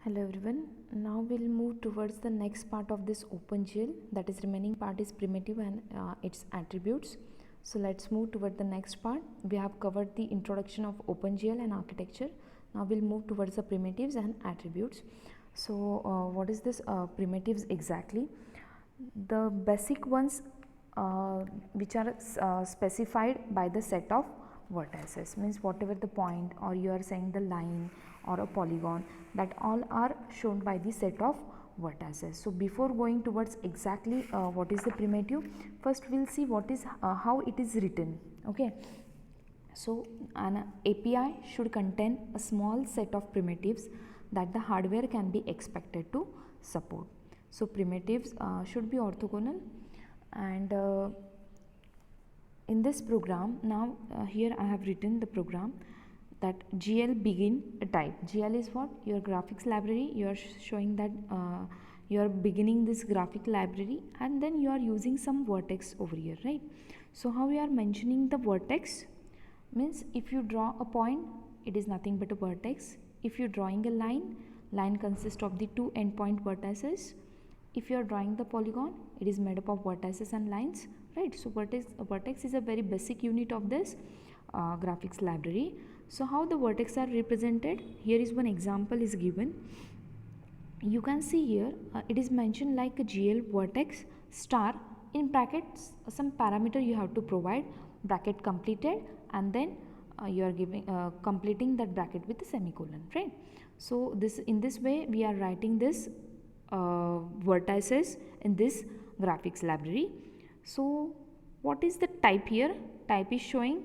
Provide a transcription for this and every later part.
Hello everyone. Now we'll move towards the next part of this OpenGL. That is, remaining part is primitive and its attributes. So let's move toward the next part. We have covered the introduction of OpenGL and architecture. Now we'll move towards the primitives and attributes. So what is this primitives exactly? The basic ones which are specified by the set of vertices, means whatever the point, or you are saying the line or a polygon, that all are shown by the set of vertices. So before going towards exactly what is the primitive, first we'll see what is how it is written. Okay, so an API should contain a small set of primitives that the hardware can be expected to support. So primitives should be orthogonal, and in this program now here I have written the program that GL begin a type. GL is what? Your graphics library. You are showing that you are beginning this graphic library, and then you are using some vertex over here, right? So how we are mentioning the vertex means, if you draw a point, it is nothing but a vertex. If you are drawing a line consists of the two endpoint vertices. If you are drawing the polygon, it is made up of vertices and lines, right? So vertex is a very basic unit of this graphics library. So how the vertex are represented? Here is one example is given. You can see here it is mentioned like a GL vertex star, in brackets some parameter you have to provide, bracket completed, and then you are giving completing that bracket with a semicolon, right? So this, in this way we are writing this vertices in this graphics library. So what is the type here? Type is showing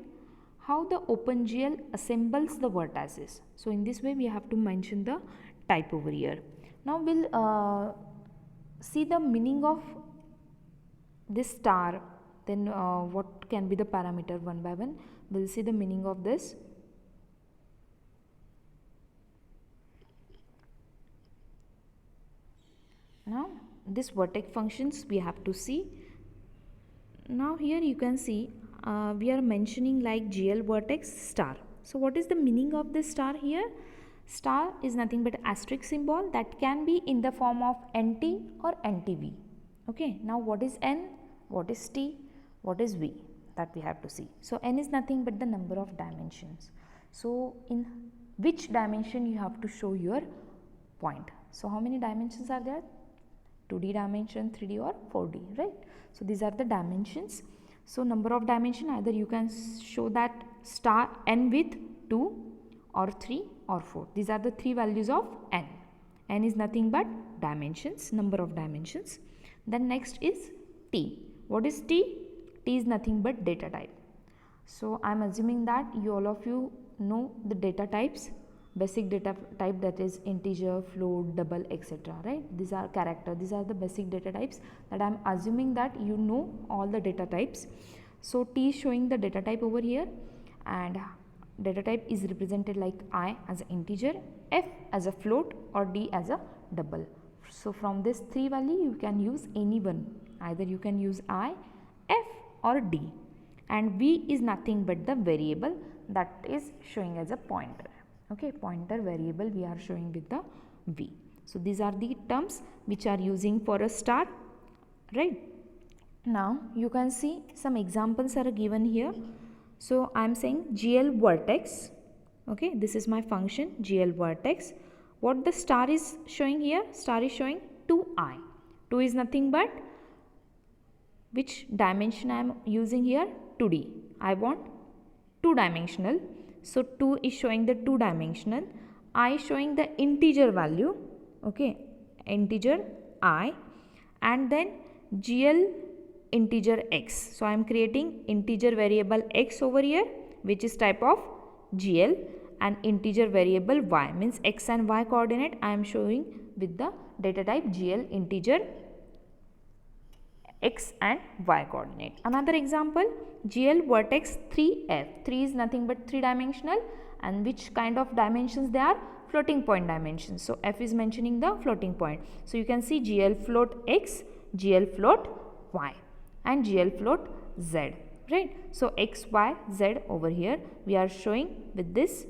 how the OpenGL assembles the vertices. So in this way we have to mention the type over here. Now we'll see the meaning of this star, then what can be the parameter one by one. We'll see the meaning of this. Now this vertex functions we have to see. Now here you can see we are mentioning like GL vertex star. So what is the meaning of this star here? Star is nothing but asterisk symbol that can be in the form of NT or NTV. Okay, now what is N, what is T, what is V, that we have to see. So N is nothing but the number of dimensions. So in which dimension you have to show your point. So how many dimensions are there? 2D dimension, 3D or 4D, right? So these are the dimensions. So number of dimension, either you can show that star N with 2 or 3 or 4. These are the three values of N. N is nothing but dimensions, number of dimensions. Then next is T. What is T? T is nothing but data type. So I am assuming that you all of you know the data types, basic data type, that is integer, float, double, etc., right? These are character, these are the basic data types that I am assuming that you know all the data types. So T is showing the data type over here, and data type is represented like I as an integer, F as a float, or D as a double. So from this three value you can use any one, either you can use I, F or D, and V is nothing but the variable that is showing as a pointer. Okay, pointer variable we are showing with the V. So these are the terms which are using for a star, right? Now you can see some examples are given here. So I am saying GL vertex. Okay, this is my function GL vertex. What the star is showing here? Star is showing 2i. 2 is nothing but, which dimension I am using here? 2D. I want 2-dimensional. So 2 is showing the 2-dimensional. I is showing the integer value. Okay, integer I, and then GL integer x. So I am creating integer variable x over here, which is type of GL, and integer variable y, means x and y coordinate I am showing with the data type GL integer x and y coordinate. Another example, GL vertex 3F. 3 is nothing but 3-dimensional, and which kind of dimensions they are? Floating point dimensions. So F is mentioning the floating point. So you can see GL float x, GL float y, and GL float z, right? So x, y, z over here we are showing with this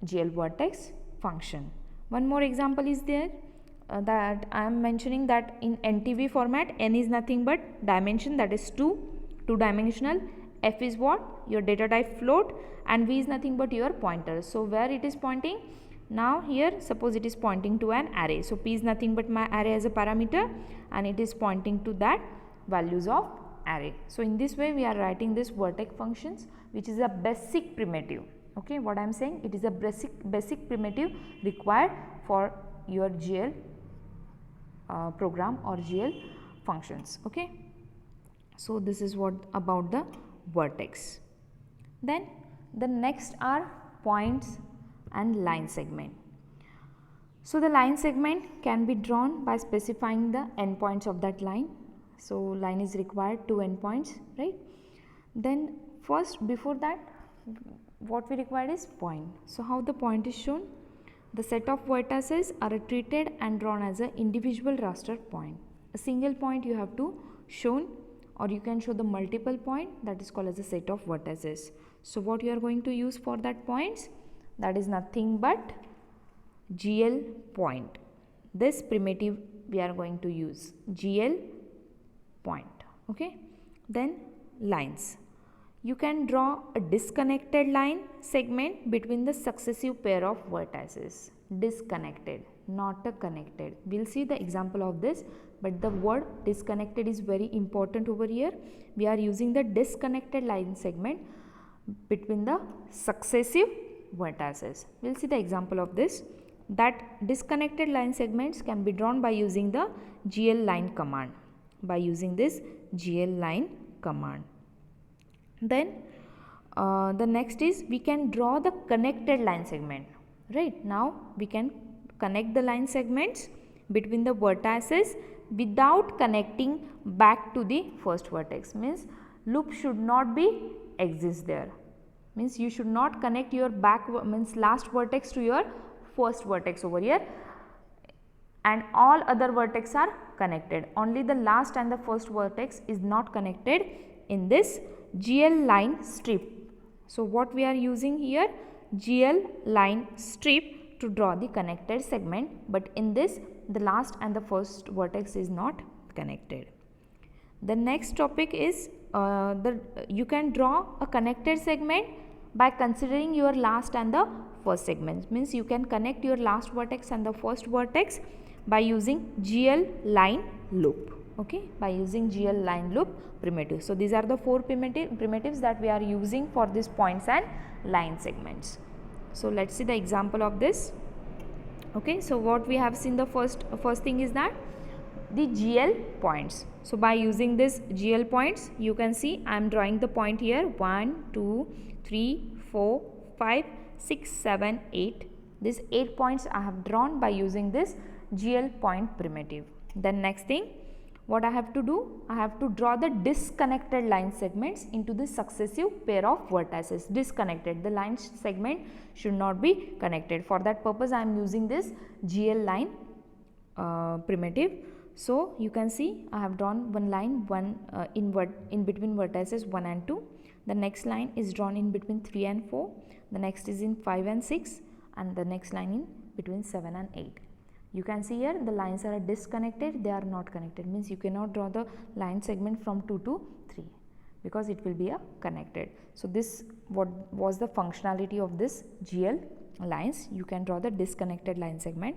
GL vertex function. One more example is there, that I am mentioning that in NTV format, n is nothing but dimension, that is 2 dimensional. F is what? Your data type float, and V is nothing but your pointer. So where it is pointing? Now here suppose it is pointing to an array. So P is nothing but my array as a parameter, and it is pointing to that values of array. So in this way we are writing this vertex functions, which is a basic primitive. Okay, what I am saying, it is a basic primitive required for your GL program or GL functions. Okay, so this is what about the vertex. Then the next are points and line segment. So the line segment can be drawn by specifying the endpoints of that line. So line is required 2 endpoints, right? Then first, before that, what we require is point. So how the point is shown? The set of vertices are treated and drawn as an individual raster point. A single point you have to shown, or you can show the multiple point, that is called as a set of vertices. So what you are going to use for that points? That is nothing but GL point. This primitive we are going to use GL point. Okay, then lines. You can draw a disconnected line segment between the successive pair of vertices. Disconnected, not a connected. We will see the example of this, but the word disconnected is very important over here. We are using the disconnected line segment between the successive vertices. We will see the example of this. That disconnected line segments can be drawn by using the GL line command. By using this GL line command. Then the next is we can draw the connected line segment. Right, now we can connect the line segments between the vertices without connecting back to the first vertex. Means loop should not be exist there. Means you should not connect your last vertex to your first vertex over here, and all other vertex are connected. Only the last and the first vertex is not connected in this GL line strip. So what we are using here? GL line strip to draw the connected segment, but in this the last and the first vertex is not connected. The next topic is you can draw a connected segment by considering your last and the first segments. Means you can connect your last vertex and the first vertex by using GL line loop. Okay, by using GL line loop primitive. So these are the 4 primitives that we are using for these points and line segments. So let's see the example of this. Okay, so what we have seen, the first thing is that the GL points. So by using this GL points, you can see I am drawing the point here 1, 2, 3, 4, 5, 6, 7, 8. These 8 points I have drawn by using this GL point primitive. Then next thing, what I have to do? I have to draw the disconnected line segments into the successive pair of vertices. Disconnected, the line segment should not be connected. For that purpose I am using this GL line primitive. So you can see I have drawn one line in between vertices 1 and 2. The next line is drawn in between 3 and 4. The next is in 5 and 6, and the next line in between 7 and 8. You can see here the lines are disconnected, they are not connected. Means you cannot draw the line segment from 2 to 3 because it will be a connected. So this what was the functionality of this GL lines. You can draw the disconnected line segment.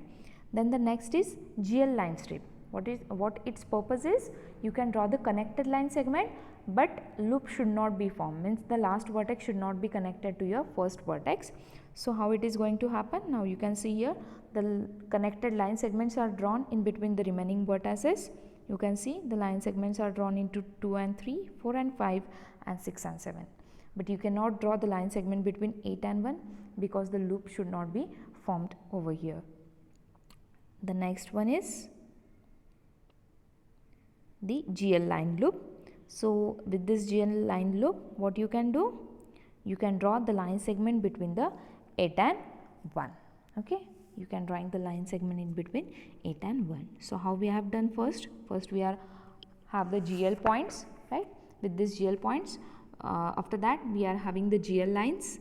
Then the next is GL line strip. What its purpose is? You can draw the connected line segment, but loop should not be formed. Means the last vertex should not be connected to your first vertex. So how it is going to happen? Now you can see here the connected line segments are drawn in between the remaining vertices. You can see the line segments are drawn into 2 and 3, 4 and 5 and 6 and 7. But you cannot draw the line segment between 8 and 1 because the loop should not be formed over here. The next one is the GL line loop. So with this GL line loop, what you can do? You can draw the line segment between the 8 and 1. Okay, you can drawing the line segment in between 8 and 1. So how we have done first? First we have the GL points, right? With this GL points, after that we are having the GL lines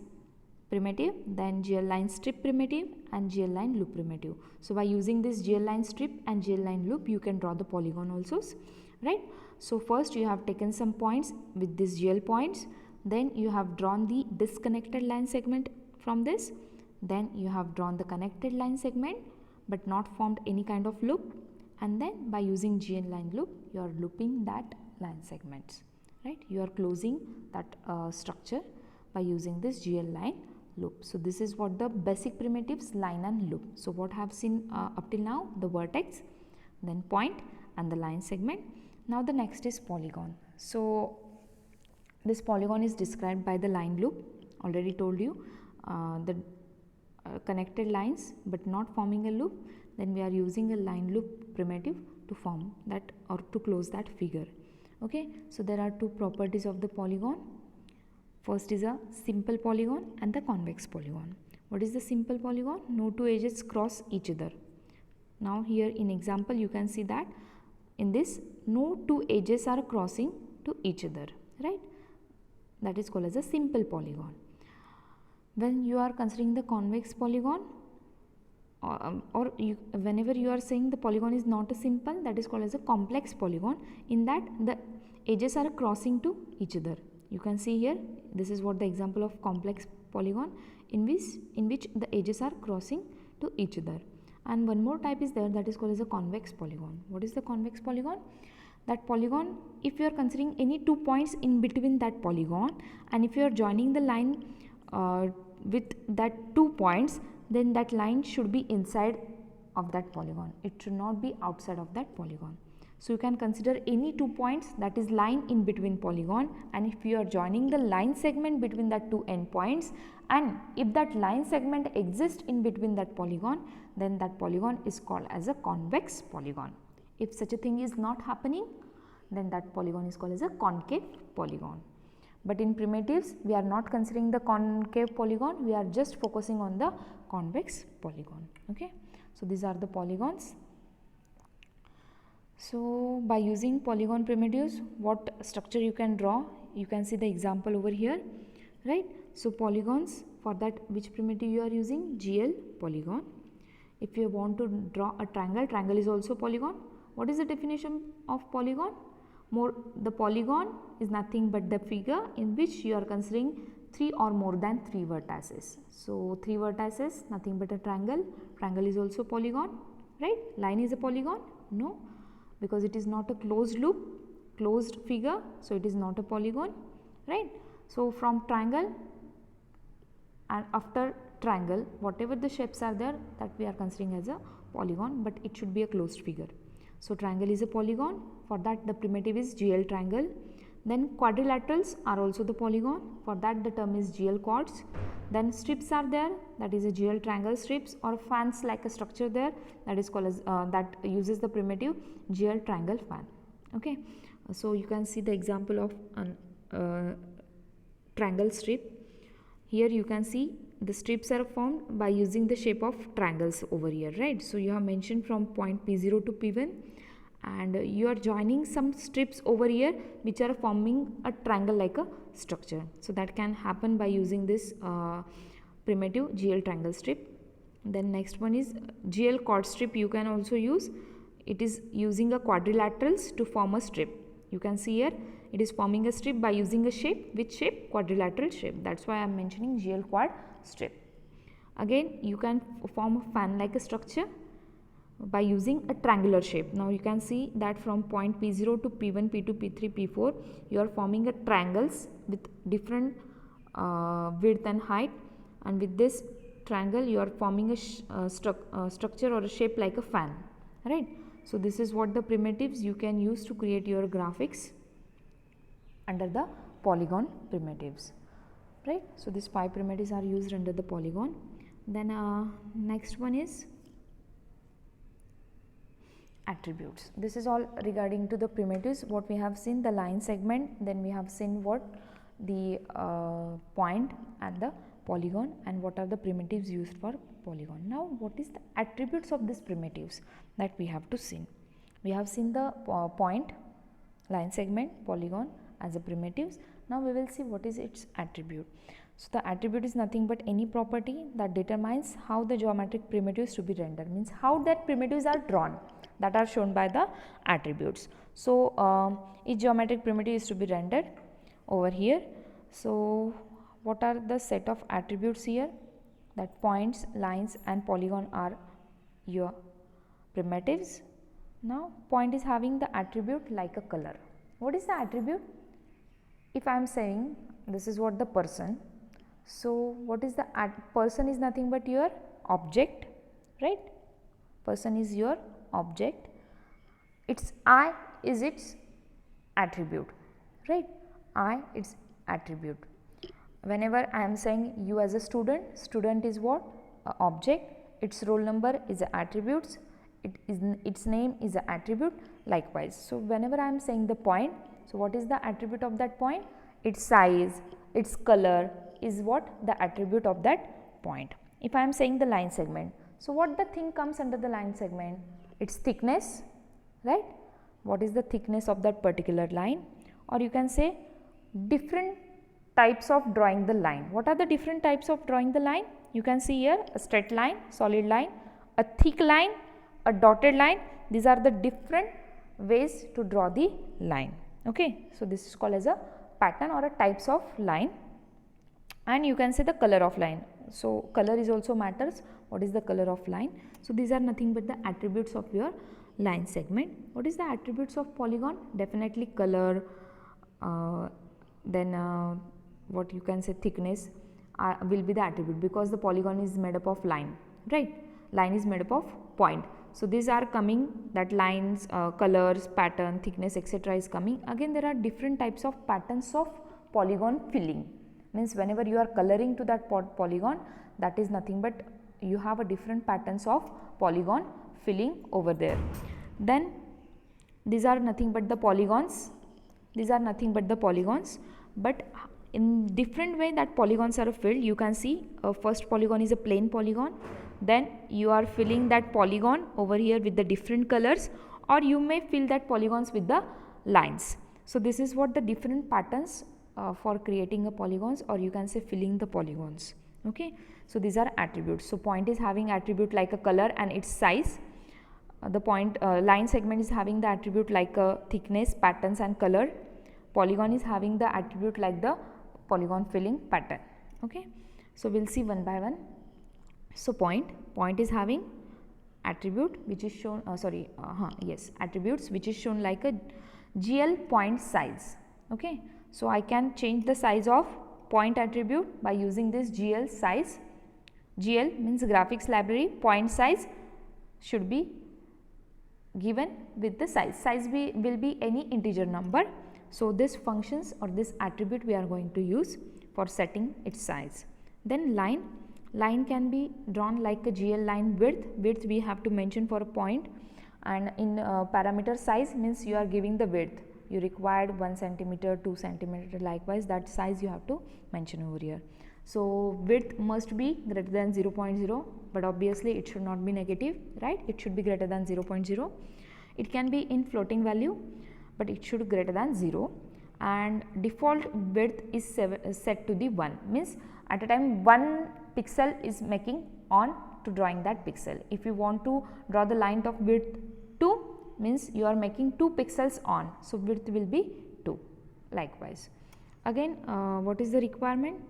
primitive, then GL line strip primitive and GL line loop primitive. So by using this GL line strip and GL line loop, you can draw the polygon also, right? So first you have taken some points with these GL points, then you have drawn the disconnected line segment from this, then you have drawn the connected line segment but not formed any kind of loop, and then by using GL line loop you are looping that line segments, right? You are closing that structure by using this GL line loop. So this is what the basic primitives, line and loop. So what I have seen up till now, the vertex, then point and the line segment. Now the next is polygon. So this polygon is described by the line loop. Already told you the connected lines but not forming a loop, then we are using a line loop primitive to form that or to close that figure. Okay, so there are two properties of the polygon. First is a simple polygon and the convex polygon. What is the simple polygon? No two edges cross each other. Now here in example you can see that in this no two edges are crossing to each other, right? That is called as a simple polygon. When you are considering the convex polygon, whenever you are saying the polygon is not a simple, that is called as a complex polygon, in that the edges are crossing to each other. You can see here, this is what the example of complex polygon in which the edges are crossing to each other. And one more type is there, that is called as a convex polygon. What is the convex polygon? That polygon, if you are considering any 2 points in between that polygon, and if you are joining the line with that 2 points, then that line should be inside of that polygon. It should not be outside of that polygon. So you can consider any 2 points that is line in between polygon, and if you are joining the line segment between that 2 endpoints, and if that line segment exists in between that polygon, then that polygon is called as a convex polygon. If such a thing is not happening, then that polygon is called as a concave polygon. But in primitives, we are not considering the concave polygon, we are just focusing on the convex polygon. Okay, so these are the polygons. So by using polygon primitives, what structure you can draw? You can see the example over here, right? So polygons, for that which primitive you are using? GL polygon. If you want to draw a triangle, triangle is also polygon. What is the definition of polygon? The polygon is nothing but the figure in which you are considering 3 or more than 3 vertices. So 3 vertices, nothing but a triangle. Triangle is also polygon, right? Line is a polygon? No, because it is not a closed loop, closed figure, so it is not a polygon, right? So from triangle and after triangle, whatever the shapes are there, that we are considering as a polygon, but it should be a closed figure. So triangle is a polygon. For that the primitive is GL triangle. Then quadrilaterals are also the polygon. For that the term is GL quads. Then strips are there, that is a GL triangle strips, or fans like a structure there, that is called as that uses the primitive GL triangle fan. Okay, so you can see the example of an triangle strip. Here you can see the strips are formed by using the shape of triangles over here, right? So you have mentioned from point P0 to P1, and you are joining some strips over here which are forming a triangle like a structure. So that can happen by using this primitive GL triangle strip. Then next one is GL chord strip. You can also use, it is using a quadrilaterals to form a strip. You can see here it is forming a strip by using a shape. Which shape? Quadrilateral shape. That's why I am mentioning GL quad strip. Again you can form a fan like a structure by using a triangular shape. Now you can see that from point P0 to P1, P2, P3, P4, you are forming a triangles with different width and height, and with this triangle you are forming a structure or a shape like a fan, right? So this is what the primitives you can use to create your graphics under the polygon primitives, right? So these 5 primitives are used under the polygon. Then next one is attributes. This is all regarding to the primitives. What we have seen, the line segment, then we have seen what the point and the polygon, and what are the primitives used for polygon. Now what is the attributes of these primitives that we have to see? We have seen the point, line segment, polygon as a primitives. Now we will see what is its attribute. So the attribute is nothing but any property that determines how the geometric primitives to be rendered, means how that primitives are drawn, that are shown by the attributes. So each geometric primitive is to be rendered over here. So what are the set of attributes here? That points, lines and polygon are your primitives. Now point is having the attribute like a color. What is the attribute? If I am saying this is what the person, so what is the person is nothing but your object, right? Person is your object, its I is its attribute, right? I its attribute. Whenever I am saying you as a student, student is what? A object, its roll number is a attributes, its name is a attribute, likewise. So whenever I am saying the point, so what is the attribute of that point? Its size, its color is what? The attribute of that point. If I am saying the line segment, so what the thing comes under the line segment? Its thickness, right? What is the thickness of that particular line? Or you can say different types of drawing the line. What are the different types of drawing the line? You can see here a straight line, solid line, a thick line, a dotted line. These are the different ways to draw the line. Okay, so this is called as a pattern or a types of line. And you can say the color of line. So color is also matters. What is the color of line? So these are nothing but the attributes of your line segment. What is the attributes of polygon? Definitely color, then what you can say thickness will be the attribute, because the polygon is made up of line, right? Line is made up of point. So these are coming, that lines, colors, pattern, thickness, etc. is coming. Again there are different types of patterns of polygon filling, means whenever you are coloring to that polygon, that is nothing but you have a different patterns of polygon filling over there. Then these are nothing but the polygons, but in different way that polygons are filled. You can see first polygon is a plain polygon, then you are filling that polygon over here with the different colors, or you may fill that polygons with the lines. So this is what the different patterns for creating a polygons, or you can say filling the polygons. Okay, so these are attributes. So point is having attribute like a color and its size. The point line segment is having the attribute like a thickness, patterns and color. Polygon is having the attribute like the polygon filling pattern. Okay, so we'll see one by one. So point is having attribute which is shown attributes which is shown like a GL point size. Okay, so I can change the size of point attribute by using this GL size. GL means graphics library, point size should be given with the size will be any integer number. So this functions or this attribute we are going to use for setting its size. Then line can be drawn like a GL line. Width we have to mention for a point, and in parameter size means you are giving the width, you required 1 centimeter, 2 centimeter, likewise that size you have to mention over here. So width must be greater than 0.0, but obviously it should not be negative, right? It should be greater than 0.0. It can be in floating value, but it should be greater than 0, and default width is set to the 1, means at a time 1 pixel is making on to drawing that pixel. If you want to draw the line of width 2, means you are making 2 pixels on, so width will be 2, likewise. Again what is the requirement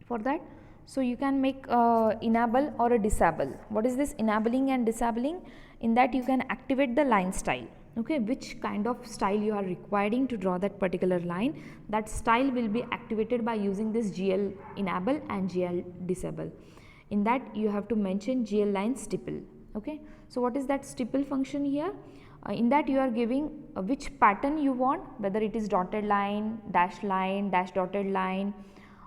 for that? So you can make enable or a disable. What is this enabling and disabling? In that you can activate the line style. Okay, which kind of style you are requiring to draw that particular line, that style will be activated by using this GL enable and GL disable. In that you have to mention GL line stipple. Okay, so what is that stipple function here? In that you are giving which pattern you want, whether it is dotted line, dash dotted line,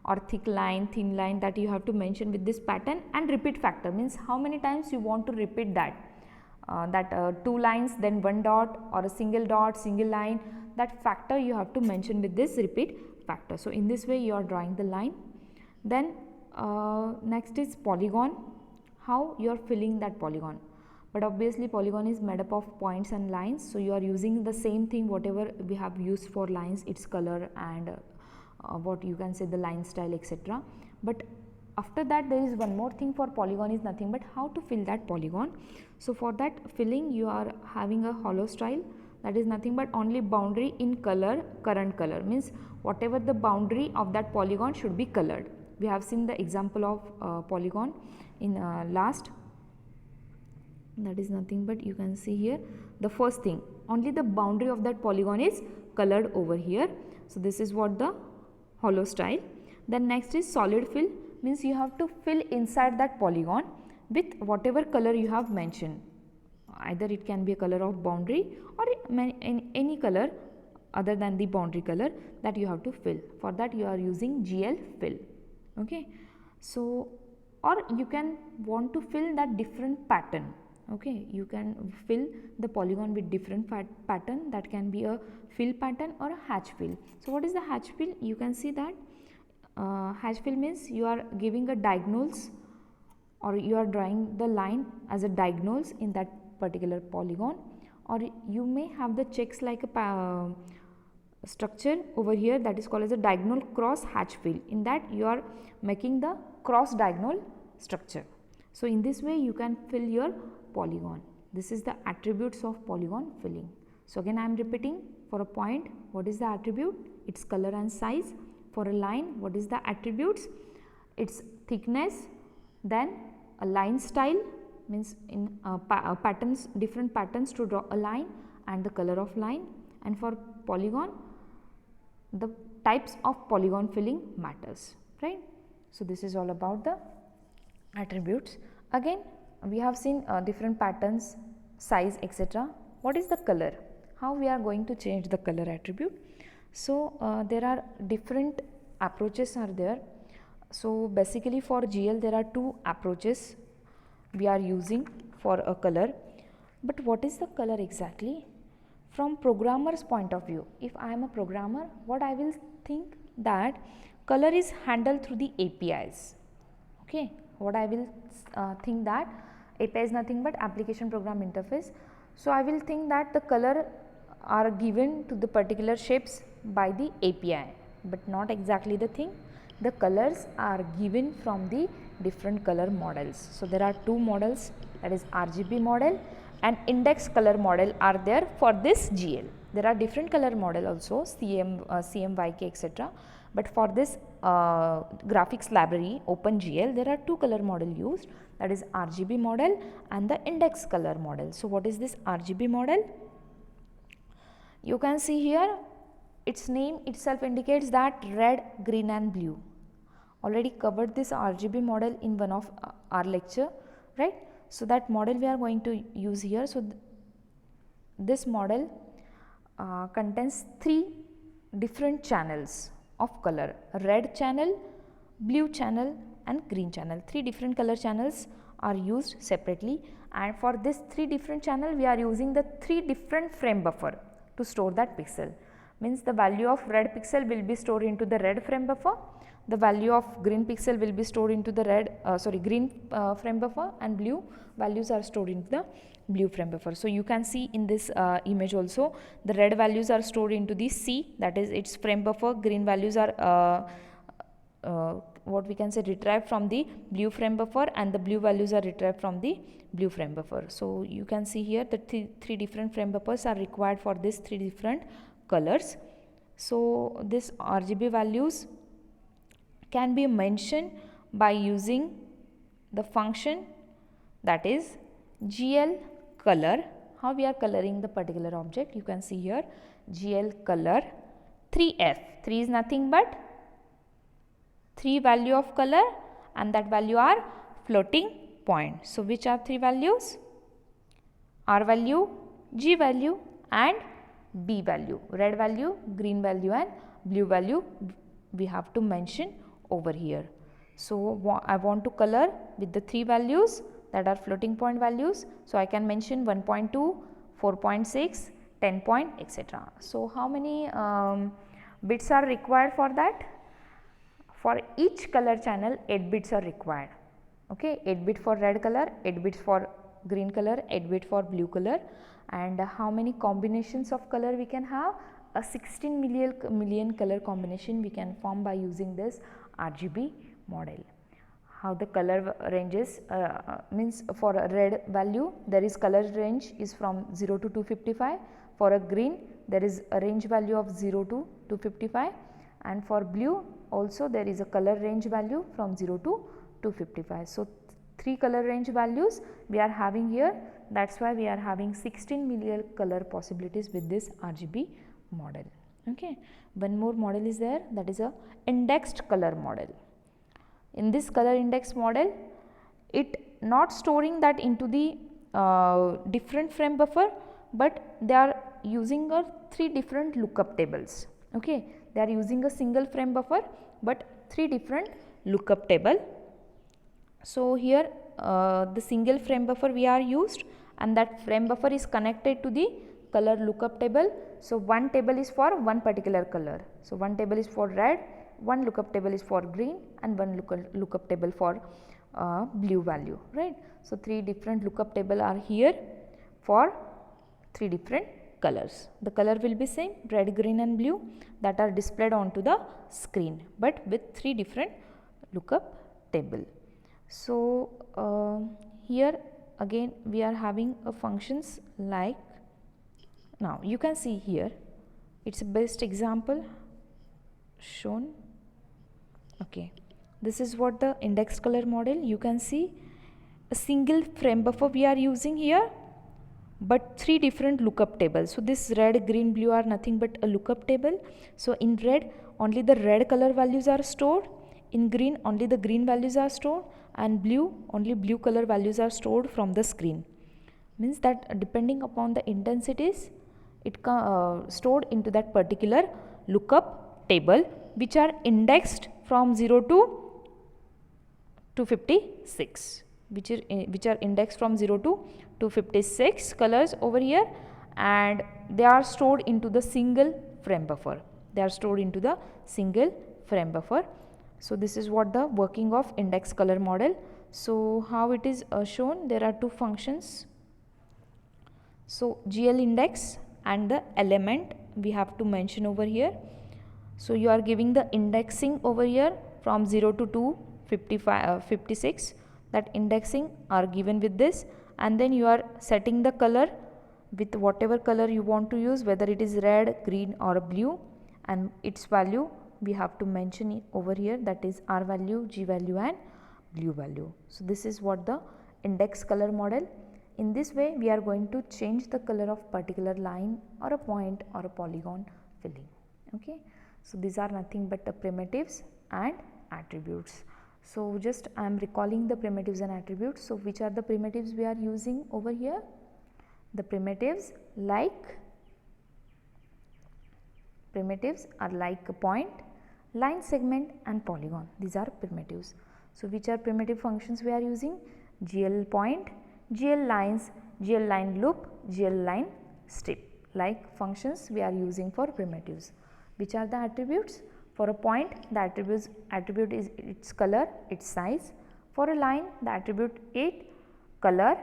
or thick line, thin line, that you have to mention with this pattern. And repeat factor means how many times you want to repeat that. 2 lines, then 1 dot, or a single dot, single line, that factor you have to mention with this repeat factor. So in this way you are drawing the line. Then next is polygon, how you are filling that polygon. But obviously polygon is made up of points and lines, so you are using the same thing whatever we have used for lines, its color and what you can say, the line style, etc. But after that there is one more thing for polygon, is nothing but how to fill that polygon. So for that filling you are having a hollow style, that is nothing but only boundary in color, current color, means whatever the boundary of that polygon should be colored. We have seen the example of polygon in last, that is nothing but you can see here the first thing, only the boundary of that polygon is colored over here. So this is what the hollow style. Then next is solid fill, means you have to fill inside that polygon with whatever color you have mentioned, either it can be a color of boundary or any color other than the boundary color that you have to fill. For that you are using GL fill. Okay, so or you can want to fill that different pattern. Okay, you can fill the polygon with different pattern, that can be a fill pattern or a hatch fill. So what is the hatch fill? You can see that hatch fill means you are giving a diagonals, or you are drawing the line as a diagonals in that particular polygon, or you may have the checks like a structure over here, that is called as a diagonal cross hatch fill. In that you are making the cross diagonal structure. So in this way you can fill your polygon. This is the attributes of polygon filling. So again I am repeating, for a point what is the attribute? Its color and size. For a line, what is the attributes? Its thickness. Then a line style, means in patterns, different patterns to draw a line, and the color of line. And for polygon, the types of polygon filling matters, right? So this is all about the attributes. Again we have seen different patterns, size, etc. What is the color? How we are going to change the color attribute? So there are different approaches are there. So basically for GL there are two approaches we are using for a color. But what is the color exactly? From programmer's point of view, if I am a programmer, what I will think that color is handled through the APIs. Okay, what I will think that API is nothing but application program interface. So I will think that the color are given to the particular shapes by the API, but not exactly the thing. The colors are given from the different color models. So there are two models, that is RGB model and index color model are there for this GL. There are different color model also, CMYK, etc. But for this graphics library OpenGL, there are two color model used, that is RGB model and the index color model. So what is this RGB model? You can see here its name itself indicates that red, green and blue. Already covered this RGB model in one of our lecture, right? So that model we are going to use here. So this model contains three different channels of color: red channel, blue channel and green channel. Three different color channels are used separately, and for this three different channel we are using the three different frame buffer to store that pixel. Means the value of red pixel will be stored into the red frame buffer, the value of green pixel will be stored into the green frame buffer, and blue values are stored into the blue frame buffer. So you can see in this image also the red values are stored into the C, that is its frame buffer. Green values are what we can say retrieved from the blue frame buffer, and the blue values are retrieved from the blue frame buffer. So you can see here that three different frame buffers are required for these three different colors. So this RGB values can be mentioned by using the function, that is GL color. How we are coloring the particular object? You can see here GL color 3F. 3 is nothing but 3 value of color, and that value are floating point. So which are 3 values? R value, G value and B value. Red value, green value and blue value we have to mention over here. So I want to color with the 3 values that are floating point values. So I can mention 1.2, 4.6, 10 point, etc. So how many bits are required for that? For each color channel 8 bits are required. Okay, 8 bit for red color, 8 bits for green color, 8 bit for blue color. And how many combinations of color we can have? a 16 million color combination we can form by using this RGB model. How the color ranges means for a red value there is color range is from 0 to 255, for a green there is a range value of 0 to 255, and for blue also there is a color range value from 0 to 255. So, 3 color range values we are having here, that is why we are having 16 million color possibilities with this RGB model. Okay. One more model is there, that is a indexed color model. In this color index model, it not storing that into the different frame buffer, but they are using a 3 different lookup tables. Okay. They are using a single frame buffer, but 3 different lookup table. So, here the single frame buffer we are used, and that frame buffer is connected to the color lookup table. So, one table is for one particular color. So, one table is for red, one lookup table is for green, and one lookup table for blue value, right. So, 3 different lookup table are here for 3 different colors. The color will be same, red, green and blue, that are displayed onto the screen, but with 3 different lookup table. So, here again we are having a functions like, now you can see here it is a best example shown. Okay. This is what the index color model, you can see a single frame buffer we are using here, but 3 different lookup tables. So, this red, green, blue are nothing but a lookup table. So, in red only the red color values are stored, in green only the green values are stored, and blue only blue color values are stored from the screen. Means that depending upon the intensities it stored into that particular lookup table, which are indexed from 0 to 256, which are indexed from 0 to 256 colors over here, and they are stored into the single frame buffer. They are stored into the single frame buffer. So, this is what the working of index color model. So, how it is shown, there are 2 functions. So, GL index and the element we have to mention over here. So, you are giving the indexing over here from 0 to 256, that indexing are given with this, and then you are setting the color with whatever color you want to use, whether it is red, green or blue, and its value we have to mention it over here, that is R value, G value and blue value. So, this is what the index color model. In this way we are going to change the color of particular line or a point or a polygon filling. Okay. So, these are nothing but the primitives and attributes. So, just I am recalling the primitives and attributes. So, which are the primitives we are using over here? The primitives are like a point, line segment and polygon. These are primitives. So, which are primitive functions we are using? GL point, GL lines, GL line loop, GL line strip, like functions we are using for primitives. Which are the attributes? For a point, the attribute is its color, its size. For a line, the attribute it color,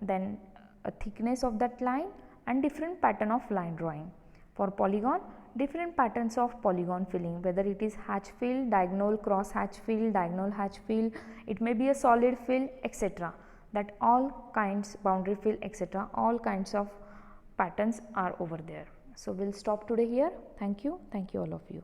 then a thickness of that line and different pattern of line drawing. For polygon, different patterns of polygon filling, whether it is hatch fill, diagonal cross hatch fill, diagonal hatch fill, it may be a solid fill, etc. That all kinds, boundary fill, etc. all kinds of patterns are over there. So, we will stop today here. Thank you all of you.